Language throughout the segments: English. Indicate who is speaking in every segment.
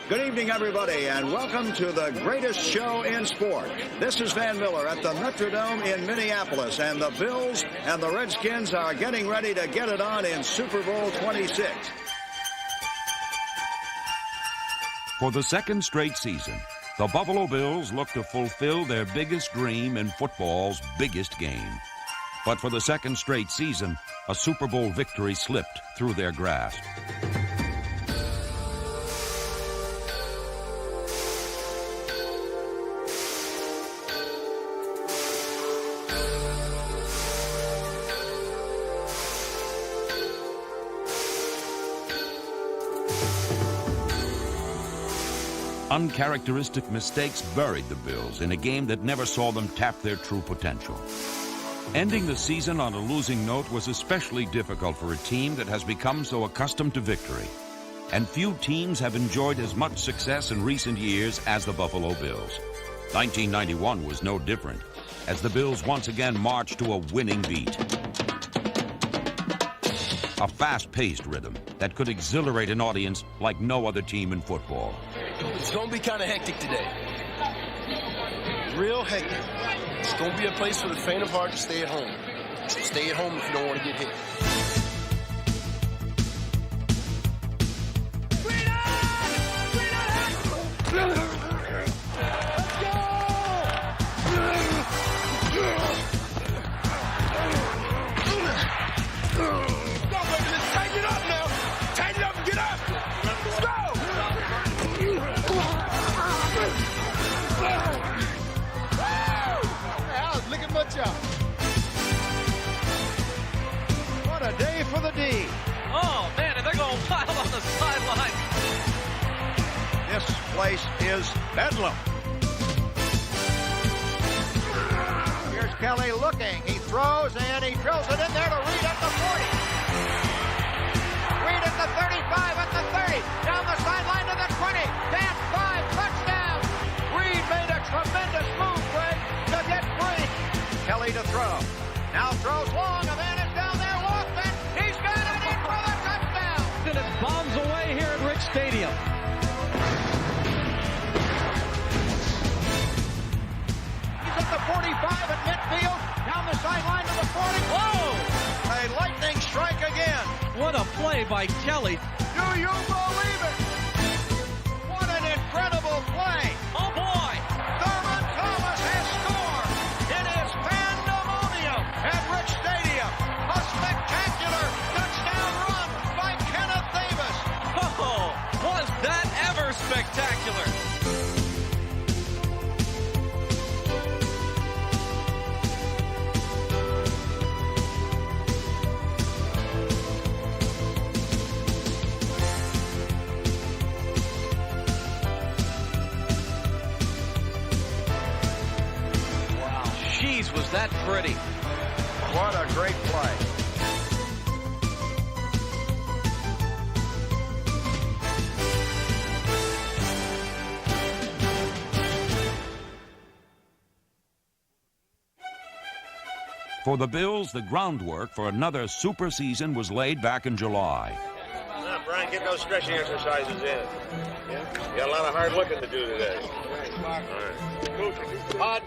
Speaker 1: Good evening, everybody, and welcome to the greatest show in sport. This is Van Miller at the Metrodome in Minneapolis, and the Bills and the Redskins are getting ready to get it on in Super Bowl 26.
Speaker 2: For the second straight season, the Buffalo Bills look to fulfill their biggest dream in football's biggest game. But for the second straight season, a Super Bowl victory slipped through their grasp. Uncharacteristic mistakes buried the Bills in a game that never saw them tap their true potential. Ending the season on a losing note was especially difficult for a team that has become so accustomed to victory. And few teams have enjoyed as much success in recent years as the Buffalo Bills. 1991 was no different, as the Bills once again marched to a winning beat. A fast-paced rhythm that could exhilarate an audience like no other team in football.
Speaker 3: It's going to be kind of hectic today. Real hectic. It's going to be a place for the faint of heart to stay at home. So stay at home if you don't want to get hit.
Speaker 1: What a day for the D.
Speaker 4: Oh, man, and they're going wild on the sideline.
Speaker 1: This place is bedlam. Here's Kelly looking. He throws, and he drills it in there to Reed at the 40. Reed at the 35, at the 30. Down the sideline to the 20. Down 5, touchdown. Reed made a tremendous move, Greg, to get free. Kelly to throw. Now throws long. A man is down there. Lofton. He's got it in for the touchdown.
Speaker 4: And it bombs away here at Rich Stadium.
Speaker 1: He's at the 45 at midfield. Down the sideline to the 40. Whoa! A lightning strike again.
Speaker 4: What a play by Kelly.
Speaker 1: Do you believe it? What an incredible play.
Speaker 4: Oh, boy.
Speaker 1: Thurman Thomas has scored. It is pandemonium at Rich Stadium. A spectacular touchdown run by Kenneth Davis.
Speaker 4: Oh, was that ever spectacular? Jeez, was that pretty.
Speaker 1: What a great play.
Speaker 2: For the Bills, the groundwork for another super season was laid back in July.
Speaker 5: Now, Brian, get those stretching exercises in. Yeah? You got a lot of hard looking to do today. All right.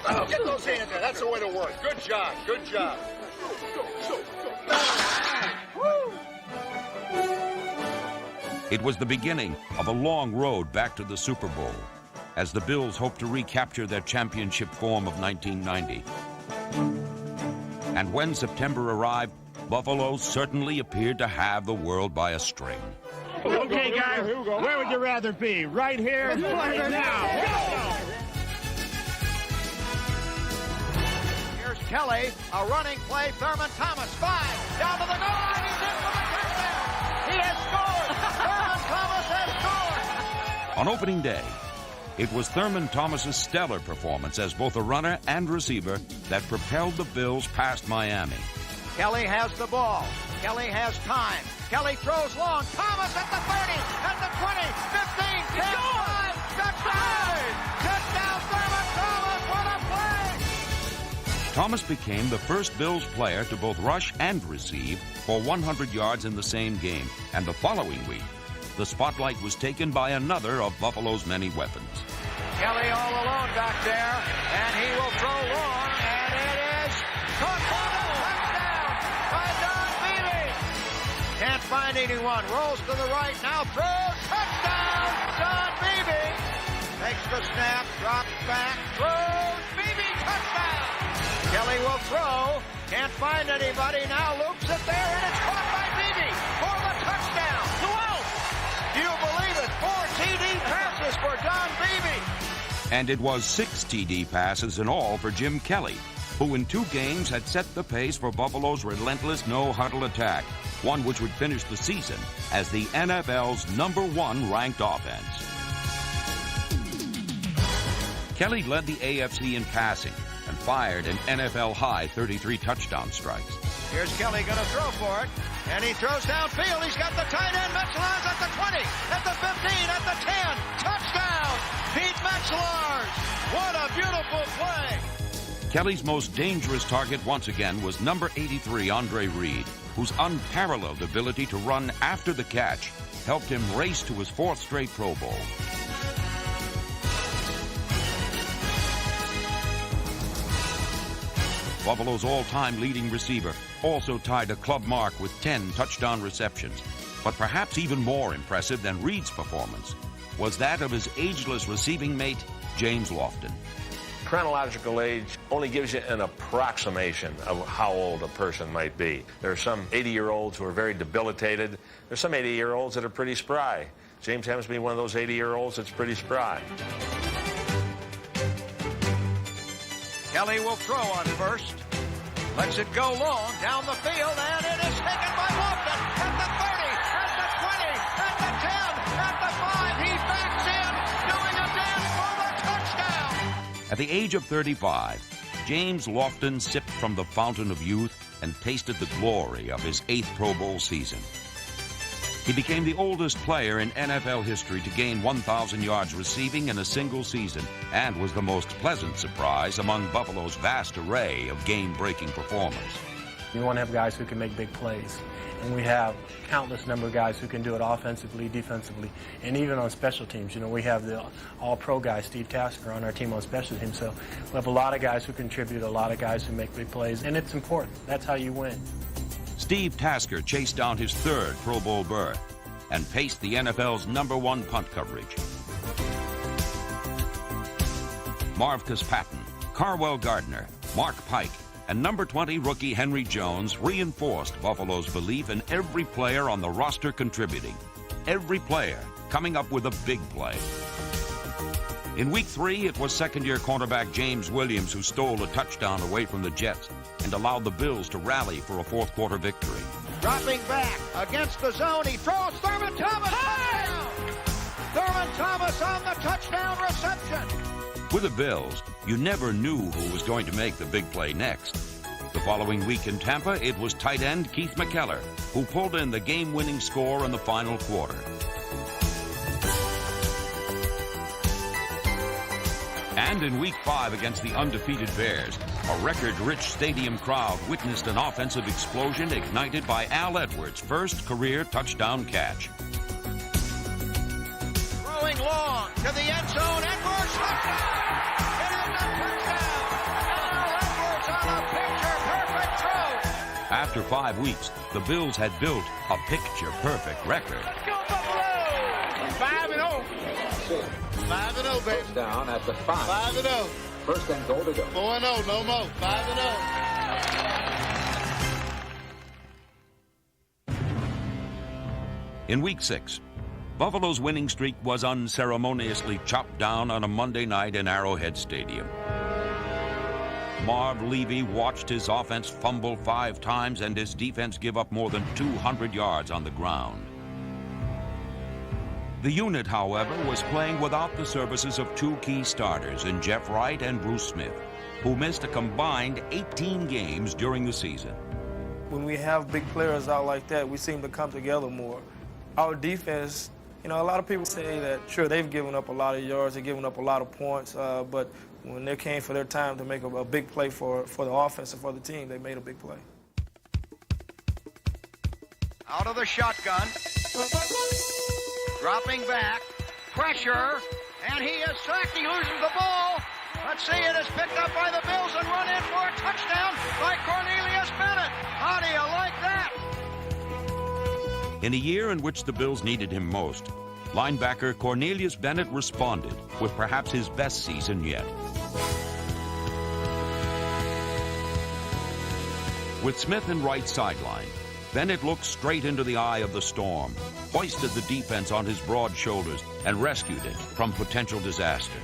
Speaker 1: Oh, get those hands there. That's the way to work. Good job. Good job.
Speaker 2: It was the beginning of a long road back to the Super Bowl, as the Bills hoped to recapture their championship form of 1990. And when September arrived, Buffalo certainly appeared to have the world by a string.
Speaker 6: Okay, guys, where would you rather be? Right here? Right now.
Speaker 1: Here's Kelly, a running play. Thurman Thomas, 5, down to the goal line. He's in for the touchdown. He has scored. Thurman Thomas has scored.
Speaker 2: On opening day, it was Thurman Thomas's stellar performance as both a runner and receiver that propelled the Bills past Miami.
Speaker 1: Kelly has the ball. Kelly has time. Kelly throws long. Thomas at the 30, at the 20, 15, 10, 5, touchdown! Touchdown, Thurman Thomas, what a play!
Speaker 2: Thomas became the first Bills player to both rush and receive for 100 yards in the same game. And the following week, the spotlight was taken by another of Buffalo's many weapons.
Speaker 1: Kelly all alone back there, and he will throw long, and it is caught for the touchdown by Don Beebe. Can't find anyone, rolls to the right, now throws, touchdown, Don Beebe. Takes the snap, drops back, throws, Beebe, touchdown. Kelly will throw, can't find anybody, now loops it there, and it's caught by Beebe for the touchdown. Who else? Do you believe it? 4 TD passes for Don Beebe.
Speaker 2: And it was 6 TD passes in all for Jim Kelly, who in 2 games had set the pace for Buffalo's relentless no-huddle attack, one which would finish the season as the NFL's #1 ranked offense. Kelly led the AFC in passing and fired an NFL-high 33 touchdown strikes.
Speaker 1: Here's Kelly going to throw for it, and he throws downfield. He's got the tight end. Metzelaars at the 20, at the 15, at the 10. Touchdown, Pete Metzelaars. What a beautiful play.
Speaker 2: Kelly's most dangerous target once again was number 83, Andre Reed, whose unparalleled ability to run after the catch helped him race to his 4th straight Pro Bowl. Buffalo's all-time leading receiver also tied a club mark with 10 touchdown receptions. But perhaps even more impressive than Reed's performance was that of his ageless receiving mate, James Lofton.
Speaker 5: Chronological age only gives you an approximation of how old a person might be. There are some 80-year-olds who are very debilitated. There's some 80-year-olds that are pretty spry. James happens to be one of those 80-year-olds that's pretty spry.
Speaker 1: Kelly will throw on first. Lets it go long down the field, and it is taken by Lofton at the 30, at the 20, at the 10, at the 5. He backs in, doing a dance for the touchdown.
Speaker 2: At the age of 35, James Lofton sipped from the fountain of youth and tasted the glory of his 8th Pro Bowl season. He became the oldest player in NFL history to gain 1,000 yards receiving in a single season and was the most pleasant surprise among Buffalo's vast array of game-breaking performers.
Speaker 7: You want to have guys who can make big plays, and we have countless number of guys who can do it offensively, defensively, and even on special teams. You know, we have the all-pro guy, Steve Tasker, on our team on special teams, so we have a lot of guys who contribute, a lot of guys who make big plays, and it's important. That's how you win.
Speaker 2: Steve Tasker chased down his 3rd Pro Bowl berth and paced the NFL's #1 punt coverage. Marvcus Patton, Carwell Gardner, Mark Pike, and number 20 rookie Henry Jones reinforced Buffalo's belief in every player on the roster contributing, every player coming up with a big play. In Week 3, it was second-year cornerback James Williams who stole a touchdown away from the Jets and allowed the Bills to rally for a 4th quarter victory.
Speaker 1: Dropping back against the zone, he throws. Thurman Thomas, touchdown! Thurman Thomas on the touchdown reception.
Speaker 2: With the Bills, you never knew who was going to make the big play next. The following week in Tampa, it was tight end Keith McKellar who pulled in the game-winning score in the final quarter. And in Week 5 against the undefeated Bears, a record-rich stadium crowd witnessed an offensive explosion ignited by Al Edwards' first career touchdown catch.
Speaker 1: Throwing long to the end zone, Edwards, touchdown! It is a touchdown! Al Edwards on a picture-perfect throw!
Speaker 2: After 5 weeks, the Bills had built a picture-perfect record.
Speaker 1: Let's go Buffalo! 5-0.
Speaker 8: 5-0, baby.
Speaker 9: Down at the 5.
Speaker 8: 5-0.
Speaker 9: First and goal to go.
Speaker 8: 4-0, no more. 5-0.
Speaker 2: In Week 6, Buffalo's winning streak was unceremoniously chopped down on a Monday night in Arrowhead Stadium. Marv Levy watched his offense fumble 5 times and his defense give up more than 200 yards on the ground. The unit, however, was playing without the services of 2 key starters in Jeff Wright and Bruce Smith, who missed a combined 18 games during the season.
Speaker 10: When we have big players out like that, we seem to come together more. Our defense, you know, a lot of people say that, sure, they've given up a lot of yards, they've given up a lot of points, but when it came for their time to make a big play for the offense and for the team, they made a big play.
Speaker 1: Out of the shotgun. dropping back, pressure, and he is sacked. He loses the ball. Let's see, it is picked up by the Bills and run in for a touchdown by Cornelius Bennett. How do you like that?
Speaker 2: In a year in which the Bills needed him most, linebacker Cornelius Bennett responded with perhaps his best season yet. With Smith in right sideline, Bennett looked straight into the eye of the storm, hoisted the defense on his broad shoulders, and rescued it from potential disaster.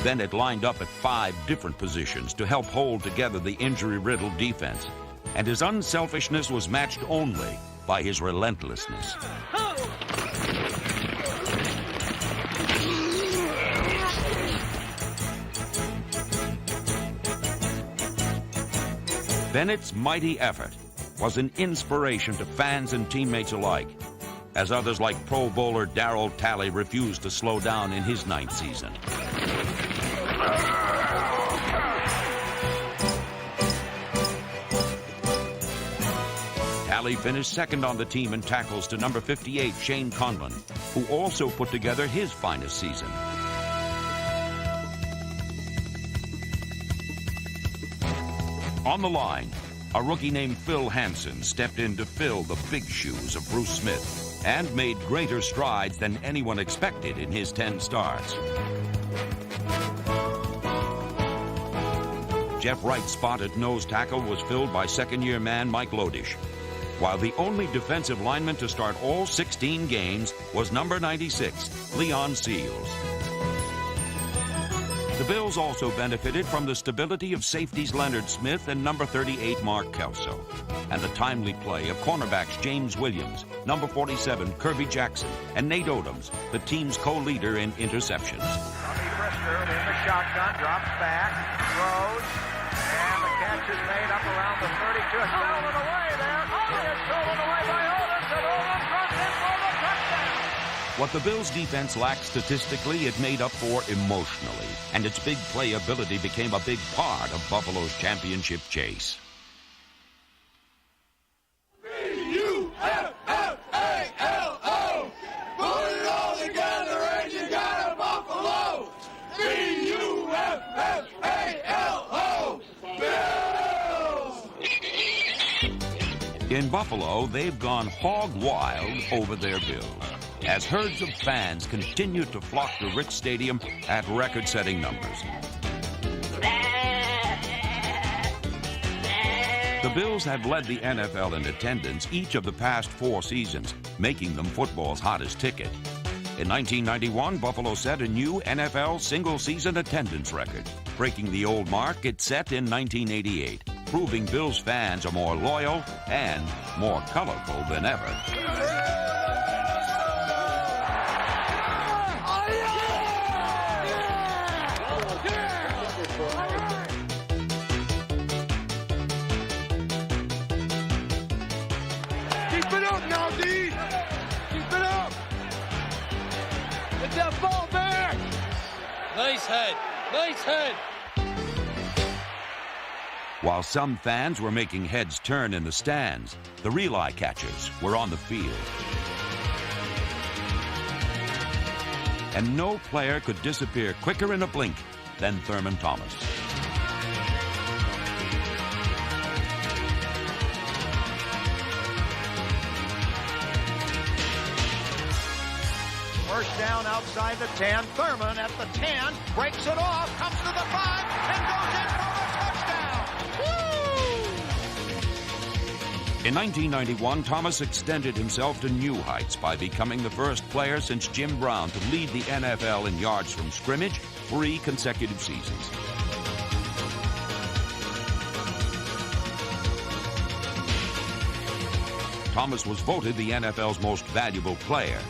Speaker 2: Bennett lined up at 5 different positions to help hold together the injury-riddled defense, and his unselfishness was matched only by his relentlessness. Bennett's mighty effort was an inspiration to fans and teammates alike, as others like Pro Bowler Darryl Talley refused to slow down in his 9th season. Talley finished second on the team in tackles to number 58, Shane Conlon, who also put together his finest season. On the line, a rookie named Phil Hansen stepped in to fill the big shoes of Bruce Smith and made greater strides than anyone expected in his 10 starts. Jeff Wright's spot at nose tackle was filled by second-year man Mike Lodish, while the only defensive lineman to start all 16 games was number 96, Leon Seals. The Bills also benefited from the stability of safeties Leonard Smith and number 38, Mark Kelso, and the timely play of cornerbacks James Williams, number 47, Kirby Jackson, and Nate Odoms, the team's co-leader in interceptions.
Speaker 1: Tommy Brisker in the shotgun, drops back, throws, and the catch is made up around the 32. Stolen away there. It is stolen away by Odoms, and Odoms runs in for the touchdown.
Speaker 2: What the Bills' defense lacked statistically, it made up for emotionally, and its big play ability became a big part of Buffalo's championship chase.
Speaker 8: B-U-F-F-A-L-O! Put it all together and you got a Buffalo! B-U-F-F-A-L-O! Bills!
Speaker 2: In Buffalo, they've gone hog wild over their Bills, as herds of fans continue to flock to Rich Stadium at record-setting numbers. The Bills have led the NFL in attendance each of the past 4 seasons, making them football's hottest ticket. In 1991, Buffalo set a new NFL single-season attendance record, breaking the old mark it set in 1988, proving Bills fans are more loyal and more colorful than ever.
Speaker 8: Keep it up now, D! Keep it up! Get that ball back!
Speaker 4: Nice head. Nice head.
Speaker 2: While some fans were making heads turn in the stands, the real eye catchers were on the field. And no player could disappear quicker in a blink than Thurman Thomas.
Speaker 1: First down outside the 10. Thurman at the 10, breaks it off, comes to the 5, and goes in for a touchdown. Woo!
Speaker 2: In 1991, Thomas extended himself to new heights by becoming the first player since Jim Brown to lead the NFL in yards from scrimmage 3 consecutive seasons. Thomas was voted the NFL's most valuable player,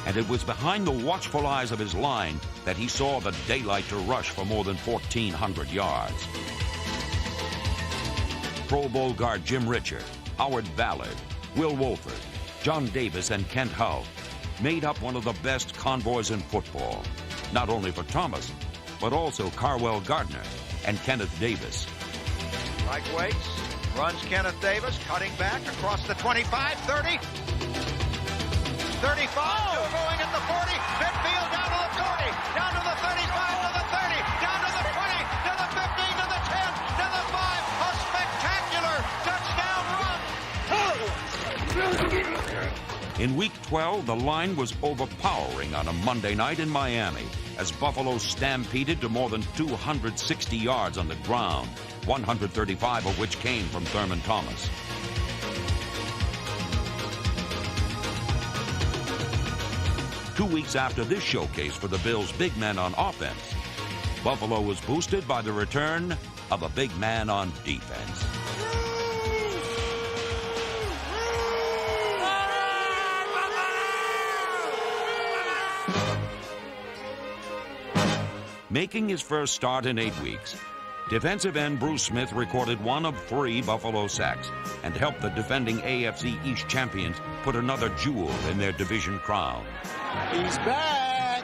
Speaker 2: and it was behind the watchful eyes of his line that he saw the daylight to rush for more than 1,400 yards. Pro Bowl guard Jim Richer, Howard Ballard, Will Wolford, John Davis, and Kent Hull made up one of the best convoys in football, not only for Thomas, but also Carwell Gardner and Kenneth Davis.
Speaker 1: Mike waits, Runs Kenneth Davis, cutting back across the 25, 30. 35, going at the 40, midfield down to the 40, down to the 35, to the 30, down to the 20, to the 15, to the 10, to the 5. A spectacular touchdown run.
Speaker 2: In Week 12, the line was overpowering on a Monday night in Miami as Buffalo stampeded to more than 260 yards on the ground, 135 of which came from Thurman Thomas. Two weeks after this showcase for the Bills' big men on offense, Buffalo was boosted by the return of a big man on defense. Making his first start in 8 weeks, defensive end Bruce Smith recorded 1 of 3 Buffalo sacks and helped the defending AFC East champions put another jewel in their division crown.
Speaker 1: He's back.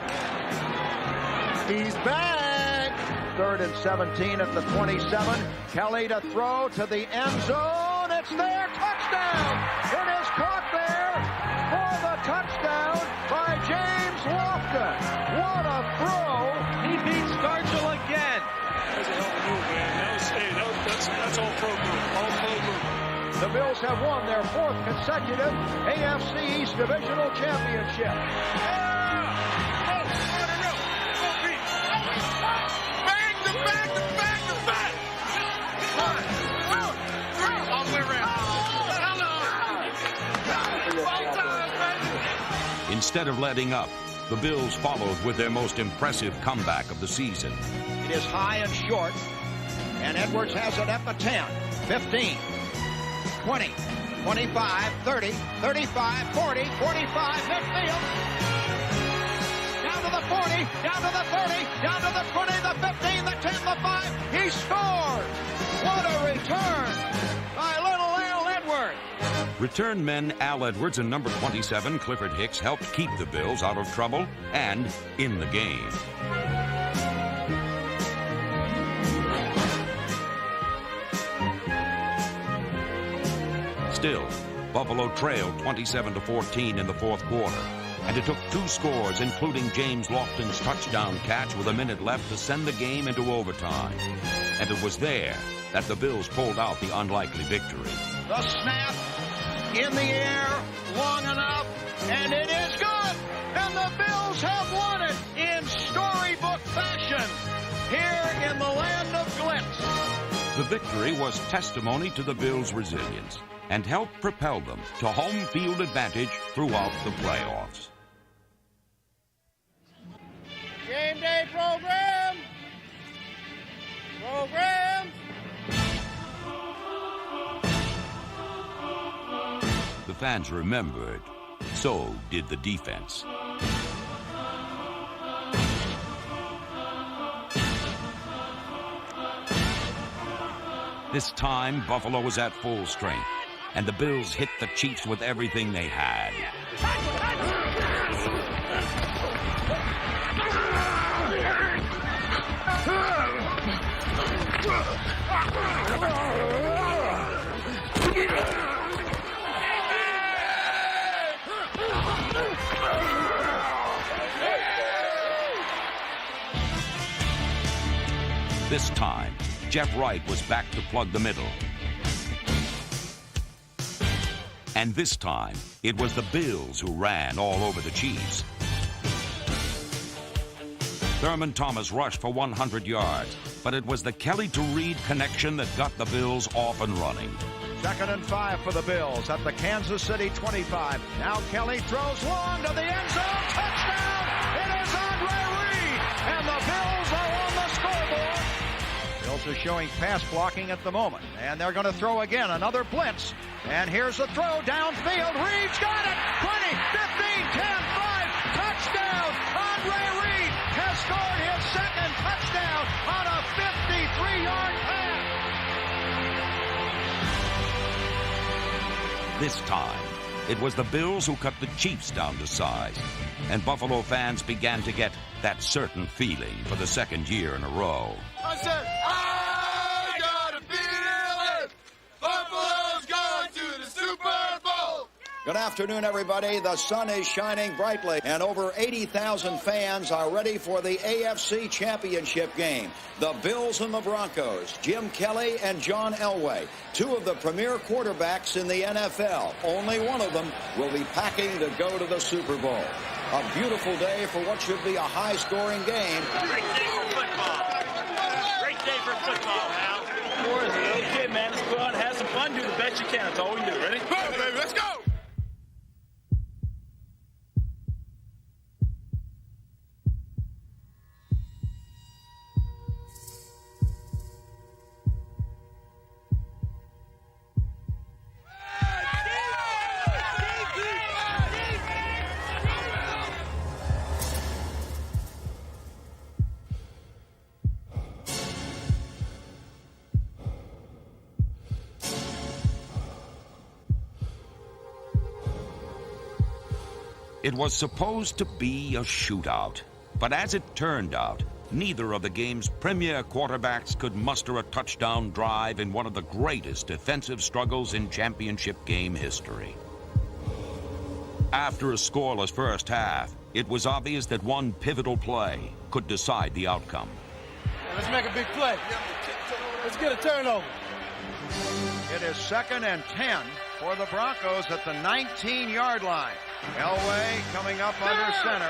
Speaker 1: He's back. 3rd and 17 at the 27. Kelly to throw to the end zone. It's there. Touchdown. It is caught there for the touchdown by James Lofton. What a throw.
Speaker 4: He beats Stargell again.
Speaker 6: That's a hell of a move, man. That's all pro move. All pro move.
Speaker 1: The Bills have won their 4th consecutive AFC East Divisional Championship.
Speaker 2: Instead of letting up, the Bills followed with their most impressive comeback of the season.
Speaker 1: It is high and short, and Edwards has it at the 10, 15, 20, 25, 30, 35, 40, 45, midfield. Down to the 40, down to the 30, down to the 20, the 15, the 10, the 5. He scores! What a return by little Al Edwards.
Speaker 2: Return men Al Edwards and number 27 Clifford Hicks helped keep the Bills out of trouble and in the game. Still, Buffalo trailed 27-14 in the 4th quarter, and it took 2 scores, including James Lofton's touchdown catch with a minute left, to send the game into overtime. And it was there that the Bills pulled out the unlikely victory.
Speaker 1: The snap in the air long enough, and it is good. And the Bills have won it in storybook fashion here in the land of glitz.
Speaker 2: The victory was testimony to the Bills' resilience and helped propel them to home field advantage throughout the playoffs.
Speaker 8: Game day program.
Speaker 2: The fans remembered. So did the defense. This time, Buffalo was at full strength, and the Bills hit the Chiefs with everything they had. This time, Jeff Wright was back to plug the middle. And this time, it was the Bills who ran all over the Chiefs. Thurman Thomas rushed for 100 yards, but it was the Kelly to Reed connection that got the Bills off and running.
Speaker 1: 2nd and 5 for the Bills at the Kansas City 25. Now Kelly throws long to the end zone. Touchdown! It is Andre Reed, and the Bills are on the scoreboard. Bills are showing pass blocking at the moment, and they're going to throw again, another blitz. And here's the throw downfield. Reed's got it. 20, 15, 10, 5. Touchdown! Andre Reed has scored his 2nd touchdown on a 53-yard pass.
Speaker 2: This time, it was the Bills who cut the Chiefs down to size, and Buffalo fans began to get that certain feeling for the 2nd year in a row.
Speaker 8: I said, I got a feeling.
Speaker 11: Good afternoon, everybody. The sun is shining brightly, and over 80,000 fans are ready for the AFC Championship game. The Bills and the Broncos, Jim Kelly and John Elway, two of the premier quarterbacks in the NFL. Only one of them will be packing to go to the Super Bowl. A beautiful day for what should be a high-scoring game.
Speaker 12: Great day for football. Great day for football, Al.
Speaker 13: Okay, man, let's go out and have some fun. Do the best you can. That's all we can do. Ready?
Speaker 8: Go, baby, let's go!
Speaker 2: It was supposed to be a shootout, but as it turned out, neither of the game's premier quarterbacks could muster a touchdown drive in one of the greatest defensive struggles in championship game history. After a scoreless first half, it was obvious that one pivotal play could decide the outcome.
Speaker 6: Let's make a big play. Let's get a turnover.
Speaker 1: It is 2nd and 10 for the Broncos at the 19-yard line. Elway coming up under center.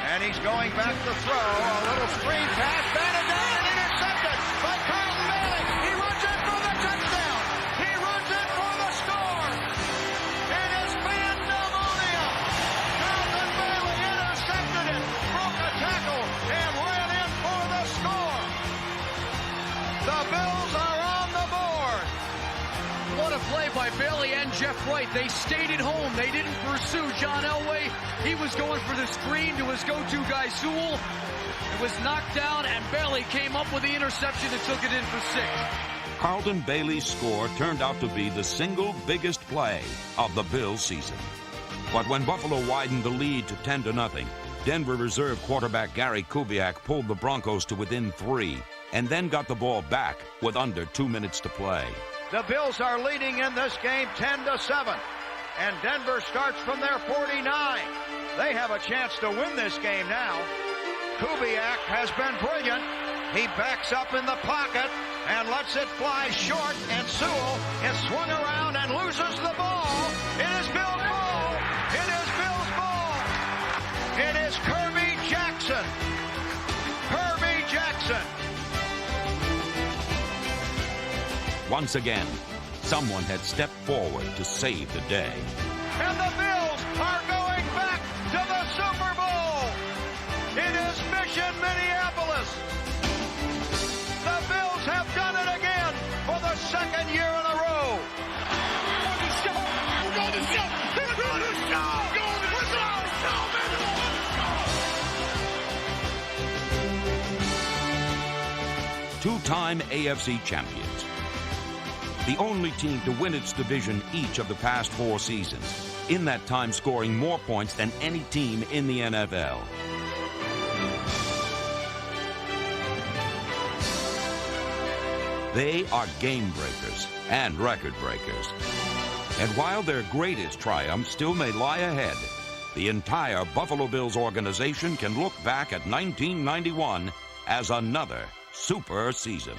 Speaker 1: And he's going back to throw. A little screen pass, batted down and intercepted by Carlton Bailey. He runs in for the touchdown. He runs in for the score. It is pandemonium. Carlton Bailey intercepted it, broke a tackle, and ran in for the score. The Bills are on the board.
Speaker 4: What a play by Bailey and Jeff Wright. They stayed at home. They didn't pursue John Elway. He was going for the screen to his go-to guy, Sewell. It was knocked down, and Bailey came up with the interception and took it in for 6.
Speaker 2: Carlton Bailey's score turned out to be the single biggest play of the Bills season. But when Buffalo widened the lead to 10-0, Denver reserve quarterback Gary Kubiak pulled the Broncos to within 3 and then got the ball back with under 2 minutes to play.
Speaker 1: The Bills are leading in this game 10-7, and Denver starts from their 49. They have a chance to win this game now. Kubiak has been brilliant. He backs up in the pocket and lets it fly short, and Sewell is swung around and loses the ball. It is Bill's ball. It is Bill's ball. It is Kirby Jackson. Kirby Jackson.
Speaker 2: Once again, someone had stepped forward to save the day.
Speaker 1: And the Bills are going back to the Super Bowl. It is Mission Minneapolis. The Bills have done it again for the 2nd year in a row. We're going to show. We're going to show. We're going to show. We're going to show.
Speaker 2: Two-time AFC champions. The only team to win its division each of the past 4 seasons, in that time scoring more points than any team in the NFL. They are game breakers and record breakers. And while their greatest triumph still may lie ahead, the entire Buffalo Bills organization can look back at 1991 as another super season.